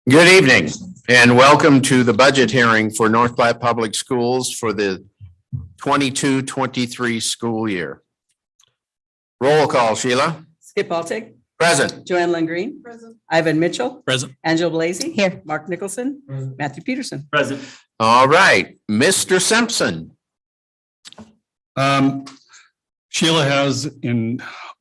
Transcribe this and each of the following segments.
Good evening and welcome to the budget hearing for North Platte Public Schools for the 22-23 school year. Roll call, Sheila. Skip Baltic. Present. Joanne Lengreen. Present. Ivan Mitchell. Present. Angela Blasey. Here. Mark Nicholson. Present. Matthew Peterson. Present. All right, Mr. Simpson. Sheila has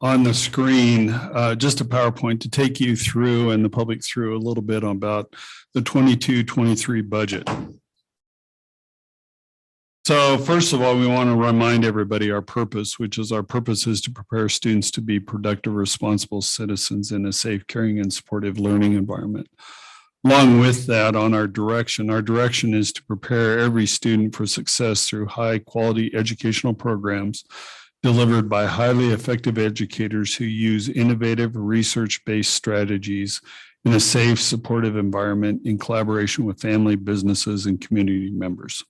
on the screen just a PowerPoint to take you through and the public through a little bit about the 22-23 budget. So first of all, we want to remind everybody our purpose, which is our purpose is to prepare students to be productive, responsible citizens in a safe, caring, and supportive learning environment. Along with that, on our direction is to prepare every student for success through high quality educational programs delivered by highly effective educators who use innovative research-based strategies in a safe, supportive environment in collaboration with family, businesses, and community members.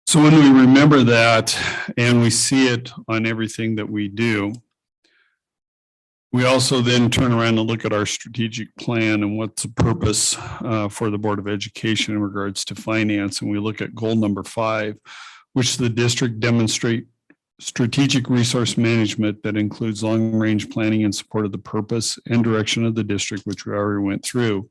So when we remember that and we see it on everything that we do, we also then turn around and look at our strategic plan and what's the purpose for the Board of Education in regards to finance. And we look at goal number 5, which the district demonstrate strategic resource management that includes long-range planning in support of the purpose and direction of the district, which we already went through.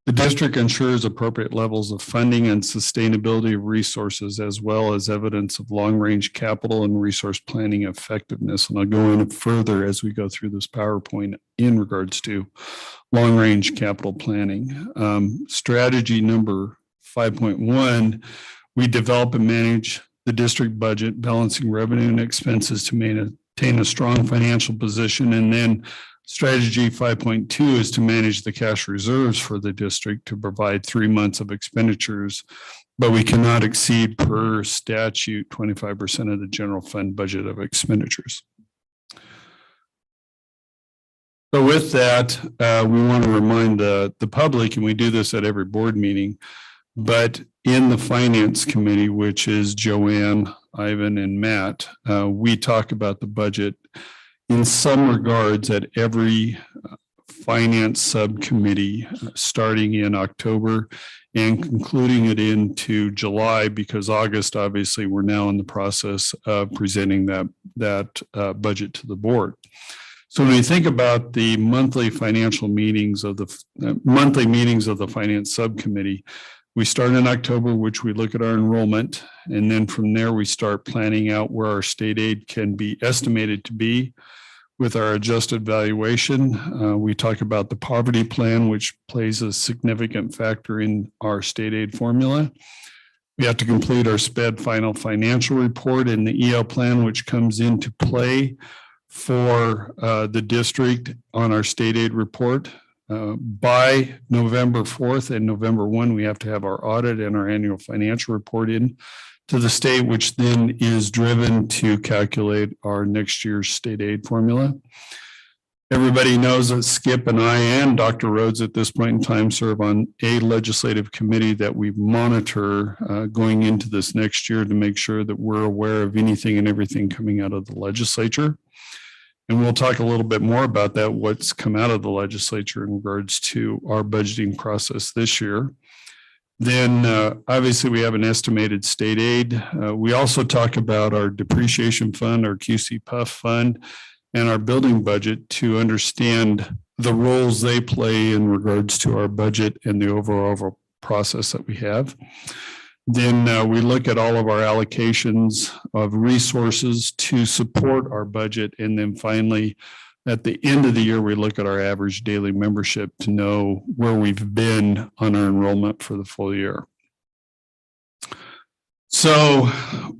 The district ensures appropriate levels of funding and sustainability of resources, as well as evidence of long-range capital and resource planning effectiveness. And I'll go in further as we go through this PowerPoint in regards to long-range capital planning. Strategy number 5.1, we develop and manage the district budget, balancing revenue and expenses to maintain a strong financial position. And then strategy 5.2 is to manage the cash reserves for the district to provide 3 months of expenditures, but we cannot exceed per statute 25% of the general fund budget of expenditures. So with that, we want to remind the public, and we do this at every board meeting, but in the finance committee, which is Joanne, Ivan, and Matt, we talk about the budget in some regards at every finance subcommittee starting in October and concluding it into July, because August, obviously, we're now in the process of presenting that budget to the board. So when we think about the monthly financial meetings of the finance subcommittee, we start in October, which we look at our enrollment, and then from there we start planning out where our state aid can be estimated to be with our adjusted valuation. We talk about the poverty plan, which plays a significant factor in our state aid formula. We have to complete our SPED final financial report and the EL plan, which comes into play for the district on our state aid report. By November 4th and November 1, we have to have our audit and our annual financial report in to the state, which then is driven to calculate our next year's state aid formula. Everybody knows that Skip and I and Dr. Rhodes at this point in time serve on a legislative committee that we monitor going into this next year to make sure that we're aware of anything and everything coming out of the legislature. And we'll talk a little bit more about that, what's come out of the legislature in regards to our budgeting process this year. Then obviously we have an estimated state aid. We also talk about our depreciation fund, our QC Puff fund, and our building budget to understand the roles they play in regards to our budget and the overall process that we have. Then we look at all of our allocations of resources to support our budget. And then finally, at the end of the year, we look at our average daily membership to know where we've been on our enrollment for the full year. So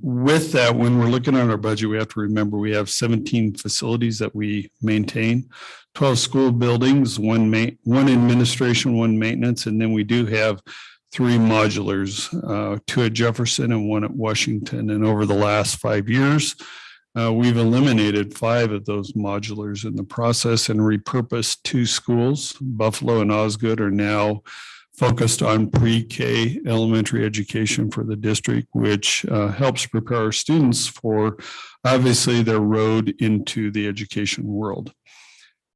with that, when we're looking at our budget, we have to remember we have 17 facilities that we maintain, 12 school buildings, one administration, one maintenance, and then we do have 3 modulars, 2 at Jefferson and 1 at Washington. And over the last 5 years, we've eliminated 5 of those modulars in the process and repurposed 2 schools. Buffalo and Osgood are now focused on pre-K elementary education for the district, which helps prepare our students for obviously their road into the education world.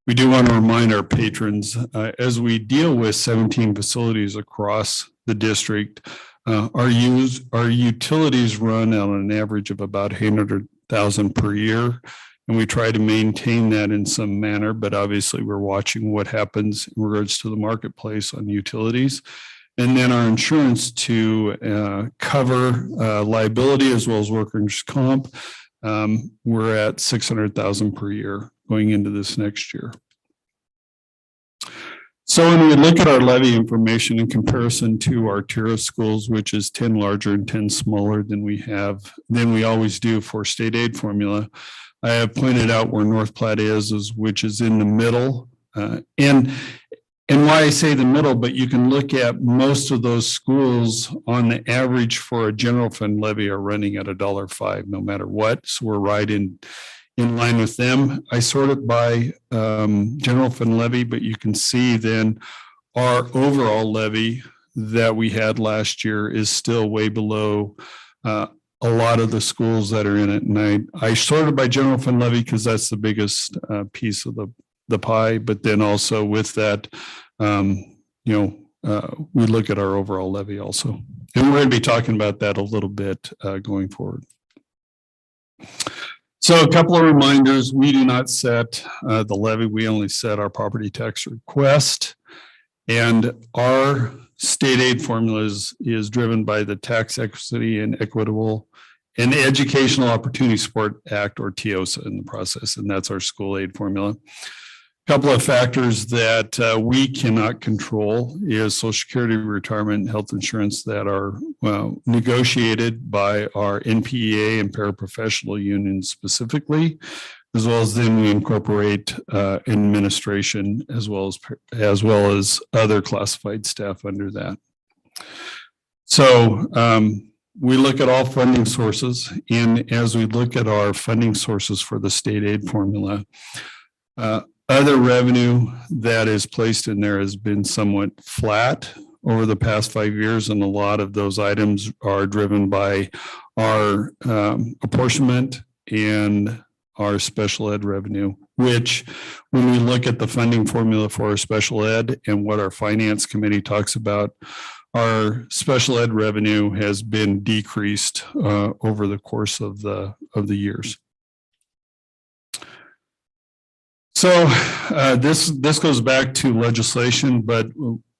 We do want to remind our patrons, as we deal with 17 facilities across the district, our utilities run on an average of about 800,000 per year. And we try to maintain that in some manner, but obviously we're watching what happens in regards to the marketplace on utilities. And then our insurance to cover liability as well as workers' comp. We're at 600,000 per year going into this next year. So when we look at our levy information in comparison to our tier of schools, which is 10 larger and 10 smaller than we always do for state aid formula, I have pointed out where North Platte is which is in the middle. And why I say the middle, but you can look at most of those schools on the average for a general fund levy are running at $1.05 no matter what. So we're right in line with them. I sort it by general fund levy, but you can see then our overall levy that we had last year is still way below a lot of the schools that are in it. And I sorted by general fund levy because that's the biggest piece of the pie. But then also with that, we look at our overall levy also. And we're going to be talking about that a little bit going forward. So a couple of reminders, we do not set the levy. We only set our property tax request. And our state aid formula is driven by the Tax Equity and Equitable and Educational Opportunity Support Act, or TEOSA, in the process. And that's our school aid formula. A couple of factors that we cannot control is Social Security, retirement, and health insurance that are negotiated by our NPPS and paraprofessional unions specifically, as well as then we incorporate administration as well as other classified staff under that. So we look at all funding sources, and as we look at our funding sources for the state aid formula, other revenue that is placed in there has been somewhat flat over the past 5 years, and a lot of those items are driven by our apportionment and our special ed revenue, which when we look at the funding formula for our special ed and what our finance committee talks about, our special ed revenue has been decreased over the course of the years. So this goes back to legislation, but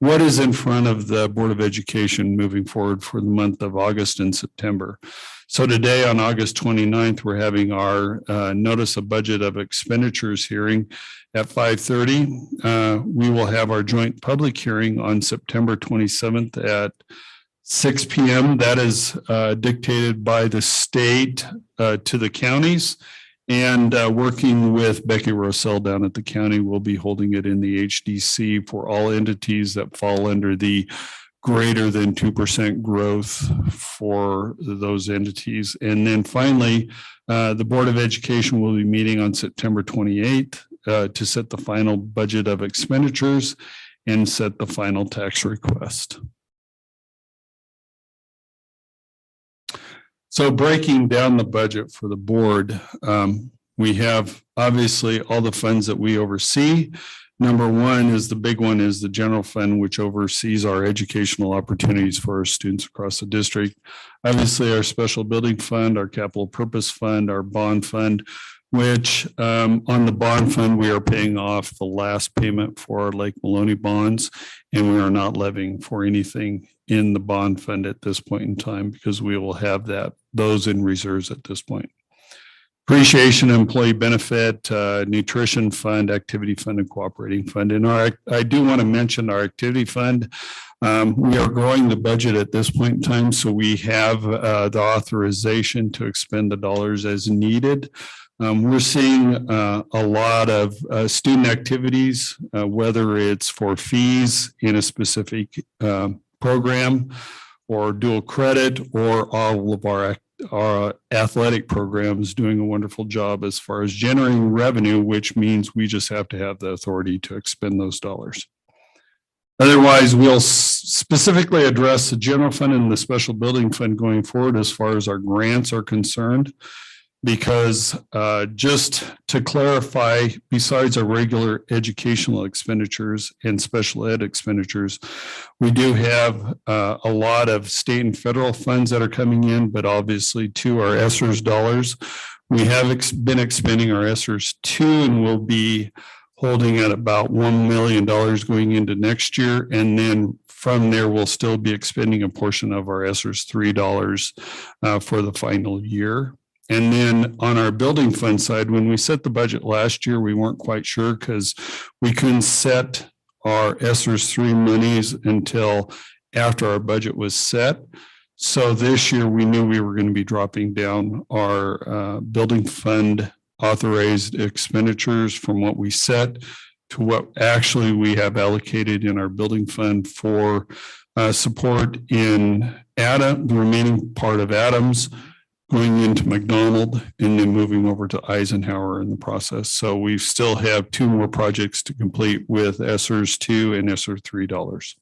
what is in front of the Board of Education moving forward for the month of August and September? So today on August 29th, we're having our notice of budget of expenditures hearing at 5:30. We will have our joint public hearing on September 27th at 6 p.m. That is dictated by the state to the counties. And working with Becky Rossell down at the county, we'll be holding it in the HDC for all entities that fall under the greater than 2% growth for those entities. And then finally, the Board of Education will be meeting on September 28th to set the final budget of expenditures and set the final tax request. So breaking down the budget for the board, we have obviously all the funds that we oversee. Number one is the big one is the general fund, which oversees our educational opportunities for our students across the district. Obviously, our special building fund, our capital purpose fund, our bond fund, which on the bond fund, we are paying off the last payment for our Lake Maloney bonds, and we are not levying for anything in the bond fund at this point in time because we will have those in reserves at this point. Appreciation, employee benefit, nutrition fund, activity fund, and cooperating fund. And I do want to mention our activity fund. We are growing the budget at this point in time, so we have the authorization to expend the dollars as needed. We're seeing a lot of student activities, whether it's for fees in a specific program or dual credit, or all of our athletic programs doing a wonderful job as far as generating revenue, which means we just have to have the authority to expend those dollars. Otherwise, we'll specifically address the general fund and the special building fund going forward as far as our grants are concerned. because just to clarify, besides our regular educational expenditures and special ed expenditures, we do have a lot of state and federal funds that are coming in, but obviously to our ESSERS dollars. We have been expending our ESSERS 2 and will be holding at about $1 million going into next year. And then from there, we'll still be expending a portion of our ESSERS $3 for the final year. And then on our building fund side, when we set the budget last year, we weren't quite sure because we couldn't set our ESSERS 3 monies until after our budget was set. So this year we knew we were going to be dropping down our building fund authorized expenditures from what we set to what actually we have allocated in our building fund for support in the remaining part of Adams, going into McDonald, and then moving over to Eisenhower in the process. So we still have 2 more projects to complete with ESSERS 2 and ESSER $3.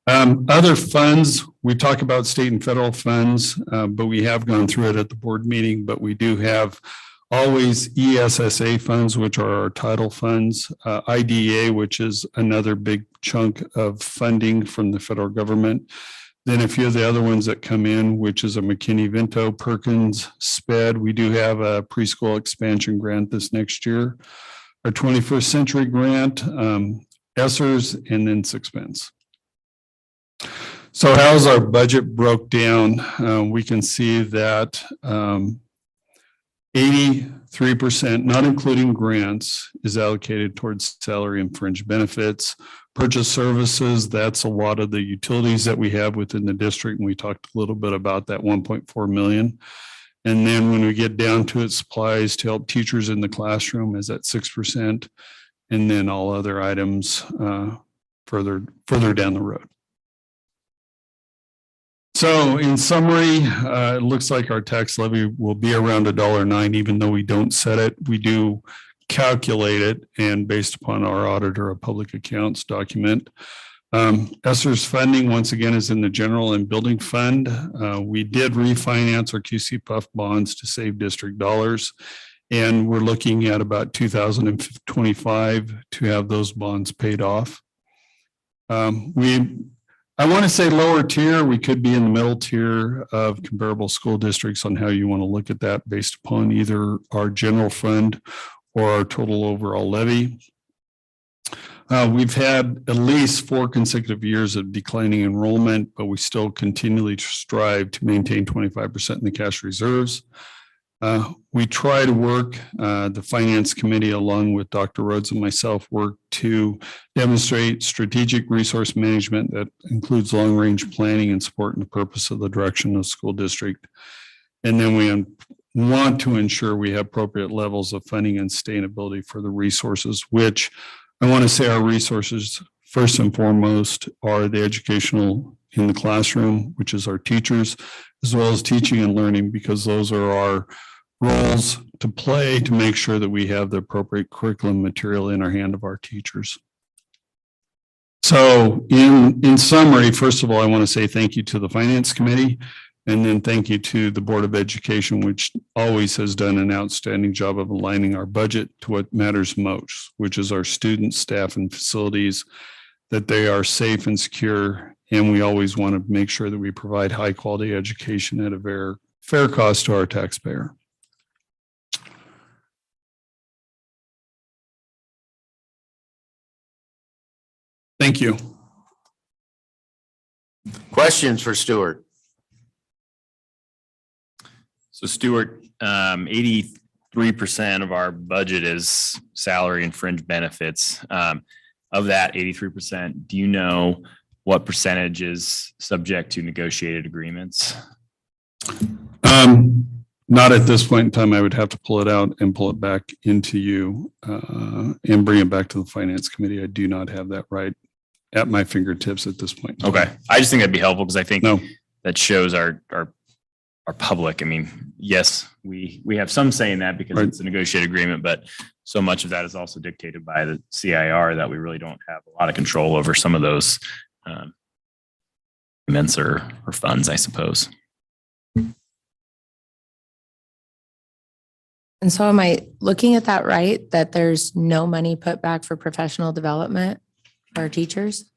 Other funds, we talk about state and federal funds, but we have gone through it at the board meeting, but we do have always ESSA funds, which are our title funds, IDEA, which is another big chunk of funding from the federal government. Then a few of the other ones that come in, which is a McKinney-Vento, Perkins, SPED. We do have a preschool expansion grant this next year, our 21st century grant, ESSERS, and then Sixpence. So how's our budget broke down? We can see that 83%, not including grants, is allocated towards salary and fringe benefits. Purchase services, that's a lot of the utilities that we have within the district. And we talked a little bit about that 1.4 million. And then when we get down to it, supplies to help teachers in the classroom is at 6%. And then all other items further down the road. So in summary, it looks like our tax levy will be around $1.09, even though we don't set it. We do calculate it, and based upon our auditor of public accounts document. ESSERS funding, once again, is in the general and building fund. We did refinance our QC Puff bonds to save district dollars, and we're looking at about 2025 to have those bonds paid off. I want to say lower tier, we could be in the middle tier of comparable school districts on how you want to look at that based upon either our general fund or our total overall levy. We've had at least 4 consecutive years of declining enrollment, but we still continually strive to maintain 25% in the cash reserves. We try to work, the finance committee along with Dr. Rhodes and myself work to demonstrate strategic resource management that includes long-range planning and supporting the purpose of the direction of the school district. And then we want to ensure we have appropriate levels of funding and sustainability for the resources, which I want to say our resources first and foremost are the educational in the classroom, which is our teachers, as well as teaching and learning, because those are our roles to play to make sure that we have the appropriate curriculum material in our hand of our teachers. So in summary, first of all, I want to say thank you to the Finance Committee, and then thank you to the Board of Education, which always has done an outstanding job of aligning our budget to what matters most, which is our students, staff, and facilities, that they are safe and secure. And we always want to make sure that we provide high quality education at a very fair cost to our taxpayer. Thank you. Questions for Stuart? So Stuart, 83% of our budget is salary and fringe benefits. Of that 83%, do you know what percentage is subject to negotiated agreements? Not at this point in time. I would have to pull it out and pull it back into you and bring it back to the Finance Committee. I do not have that right at my fingertips at this point. Okay. I just think that'd be helpful because I think that shows our public. I mean, yes, we have some say in that because it's a negotiated agreement, but so much of that is also dictated by the CIR that we really don't have a lot of control over some of those events or funds, I suppose. And so am I looking at that right, that there's no money put back for professional development for our teachers?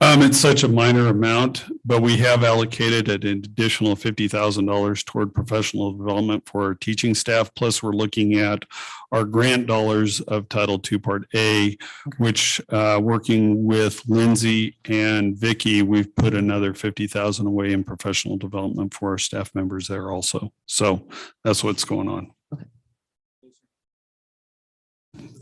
It's such a minor amount, but we have allocated an additional $50,000 toward professional development for our teaching staff. Plus, we're looking at our grant dollars of Title II Part A, which working with Lindsay and Vicky, we've put another $50,000 away in professional development for our staff members there also. So that's what's going on.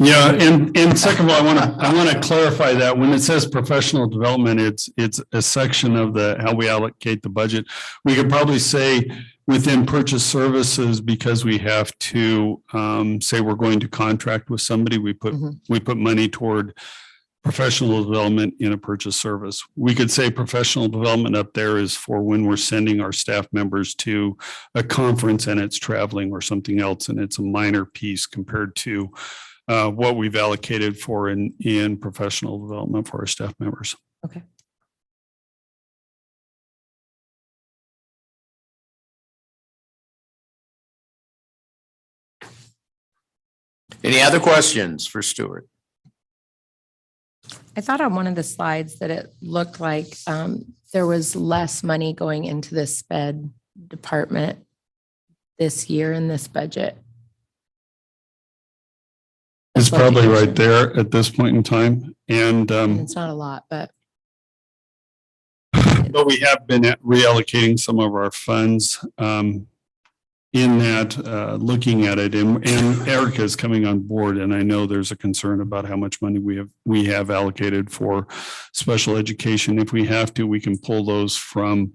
Yeah, and second of all, I want to clarify that when it says professional development, it's a section of how we allocate the budget. We could probably say within purchase services, because we have to say we're going to contract with somebody, we put money toward professional development in a purchase service. We could say professional development up there is for when we're sending our staff members to a conference and it's traveling or something else, and it's a minor piece compared to what we've allocated for in professional development for our staff members. Okay. Any other questions for Stuart? I thought on one of the slides that it looked like there was less money going into the sped department this year in this budget. It's probably right there at this point in time. And it's not a lot, but we have been reallocating some of our funds in that, looking at it, and Erica is coming on board, and I know there's a concern about how much money we have allocated for special education. If we have to, we can pull those from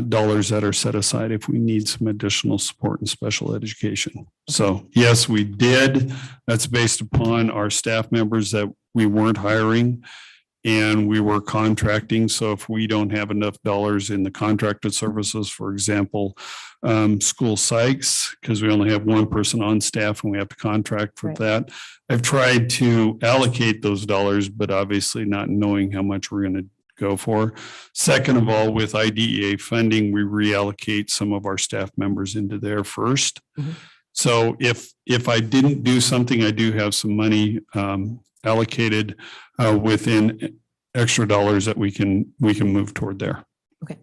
dollars that are set aside if we need some additional support in special education. So yes, we did. That's based upon our staff members that we weren't hiring and we were contracting. So if we don't have enough dollars in the contracted services, for example, school psychs, because we only have one person on staff and we have to contract for that. I've tried to allocate those dollars, but obviously not knowing how much we're going to go for. Second of all, with IDEA funding, we reallocate some of our staff members into there first. So if I didn't do something, I do have some money allocated within extra dollars that we can move toward there. okay.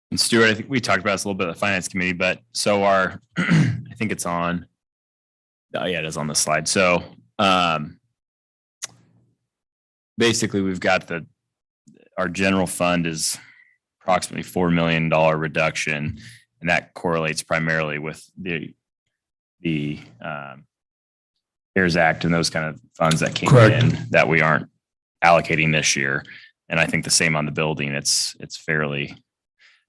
And Stuart, I think we talked about this a little bit at the finance committee, but so I think it's on. Oh yeah, it is on the slide. So basically we've got our general fund is approximately $4 million reduction, and that correlates primarily with the CARES Act and those kind of funds that came in that we aren't allocating this year. And I think the same on the building. It's fairly, I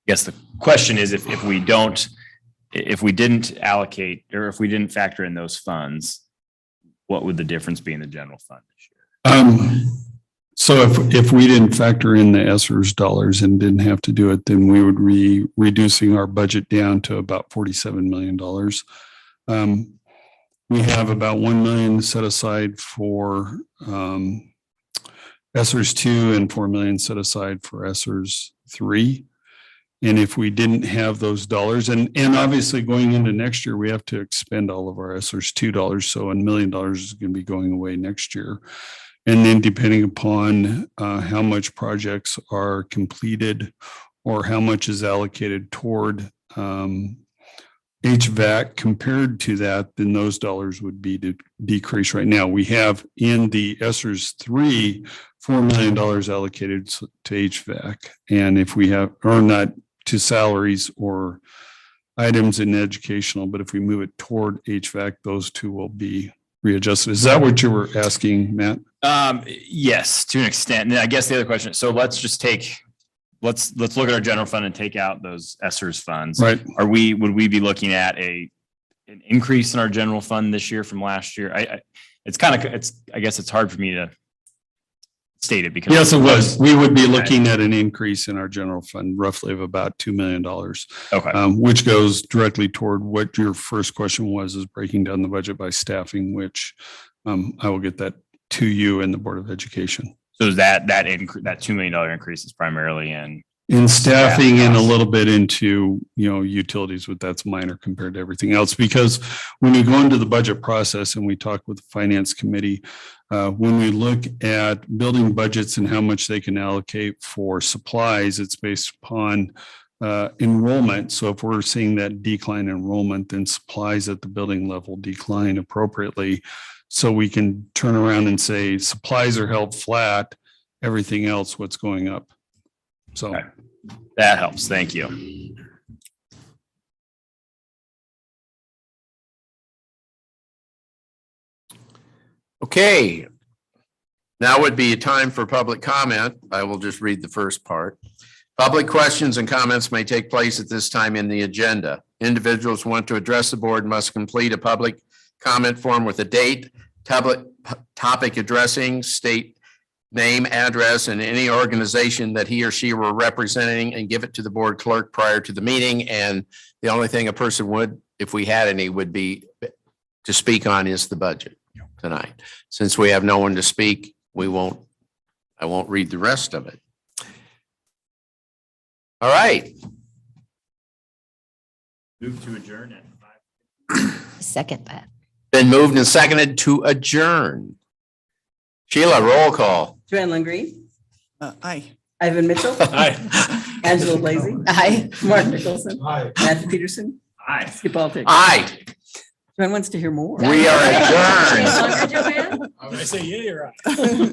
guess the question is if we didn't allocate or if we didn't factor in those funds, what would the difference be in the general fund this year? So if we didn't factor in the ESSER's dollars and didn't have to do it, then we would be reducing our budget down to about $47 million. We have about $1 million set aside for ESSER's 2 and $4 million set aside for ESSER's 3. And if we didn't have those dollars, and obviously going into next year, we have to expend all of our ESSER's $2. So $1 million is going to be going away next year. And then depending upon how much projects are completed or how much is allocated toward HVAC compared to that, then those dollars would be to decrease. Right now, we have in the ESSER's 3, $4 million allocated to HVAC. And if we have, or not to salaries or items in educational, but if we move it toward HVAC, those two will be readjusted. Is that what you were asking, Matt? Yes, to an extent. And I guess the other question, so let's just let's look at our general fund and take out those ESSER's funds. Right. Would we be looking at an increase in our general fund this year from last year? I guess it's hard for me to state it because. Yes, it was. We would be looking at an increase in our general fund roughly of about $2 million. Okay. Which goes directly toward what your first question was, is breaking down the budget by staffing, which I will get that to you and the Board of Education. So is that $2 million increase is primarily in in staffing and a little bit into, utilities, but that's minor compared to everything else. Because when you go into the budget process and we talk with the finance committee, when we look at building budgets and how much they can allocate for supplies, it's based upon enrollment. So if we're seeing that decline in enrollment, then supplies at the building level decline appropriately. So we can turn around and say supplies are held flat, everything else, what's going up. So Okay. That helps. Thank you. Okay. Now would be a time for public comment. I will just read the first part. Public questions and comments may take place at this time in the agenda. Individuals who want to address the board must complete a public comment form with a date, topic addressing, state name, address, and any organization that he or she were representing, and give it to the board clerk prior to the meeting. And the only thing a person would, if we had any, would be to speak on is the budget tonight. Since we have no one to speak, I won't read the rest of it. All right. Move to adjourn at 5. Second that. Been moved and seconded to adjourn. Sheila, roll call. Joanne Green, Aye. Ivan Mitchell, Aye. Angela Blazy, Aye. Mark Nicholson, Matthew Peterson, Aye. Skip Baltic. Aye. Joanne wants to hear more. We are adjourned. Joanne? I say yay or aye.